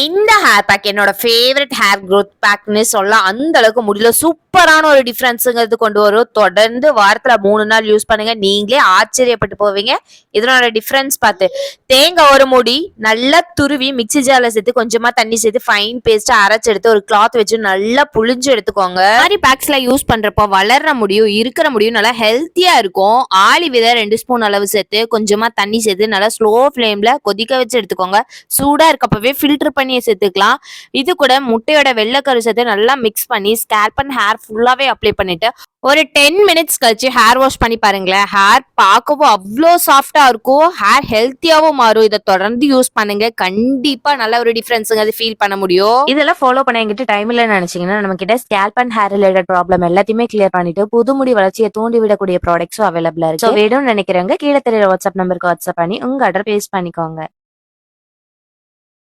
இந்த hair pack என்னோட favourite hair growth பேக்னு சொல்ல அந்த அளவுக்கு முடியல. சூப்பரான ஒரு டிஃபரன்ஸுங்கிறது கொண்டு வரும். தொடர்ந்து வாரத்துல 3 நாள் யூஸ் பண்ணுங்க. நீங்களே ஆச்சரியப்பட்டு போவீங்க. இதனோட டிஃபரன்ஸ் பார்த்து. தேங்காய் ஒரு மூடி நல்லா துருவி மிக்ஸி ஜார்ல சேர்த்து கொஞ்சமா தண்ணி சேர்த்து ஃபைன் பேஸ்டா அரைச்சு எடுத்து ஒரு கிளாத் வச்சு நல்லா புழிஞ்சு எடுத்துக்கோங்க. இந்த மாதிரி பேக்ஸ்ல யூஸ் பண்றப்போ வளர்ற முடியும் இருக்கிற முடியும் நல்லா ஹெல்த்தியா இருக்கும். ஆளி விதை 2 ஸ்பூன் அளவு சேர்த்து கொஞ்சமா தண்ணி சேர்த்து நல்லா ஸ்லோ ஃபிளேம்ல கொதிக்க வச்சு எடுத்துக்கோங்க. சூடா இருக்கப்பவே ஃபில்டர் பண்ணி சேர்த்துக்கலாம். இது கூட முட்டையோட வெள்ளைக்கரு சேர்த்து நல்லா மிக்ஸ் பண்ணி ஸ்கேல்ப் அண்ட் ஹேர் ஃபுல்லாவே அப்ளை பண்ணிட்டு ஒரு 10 மினிட்ஸ் கழிச்சு ஹேர் வாஷ் பண்ணி பாருங்களேன். ஹேர் பார்க்கவும் அவ்வளோ சாஃப்டா இருக்கும். ஹேர் ஹெல்த்தியாவும் மாறும். இதை தொடர்ந்து யூஸ் பண்ணுங்க. கண்டிப்பா நல்ல ஒரு டிஃபரன்ஸுங்க அது ஃபீல் பண்ண முடியும். இதெல்லாம் ஃபாலோ பண்ண எங்கிட்ட டைம் இல்லைன்னு நினைச்சீங்கன்னா நம்ம கிட்ட scalp and hair related problem எல்லாத்தையுமே கிளியர் பண்ணிட்டு புது முடி வளர்ச்சியை தூண்டி விடக்கூடிய ப்ராடக்ட்ஸும் அவைலபிளா இருக்கு. வேணும்னு நினைக்கிறவங்க கீழே தெரியற வாட்ஸ்அப் நம்பருக்கு வாட்ஸ்அப் பண்ணி உங்க ஆர்டர் பேஸ் பண்ணிக்கோங்க.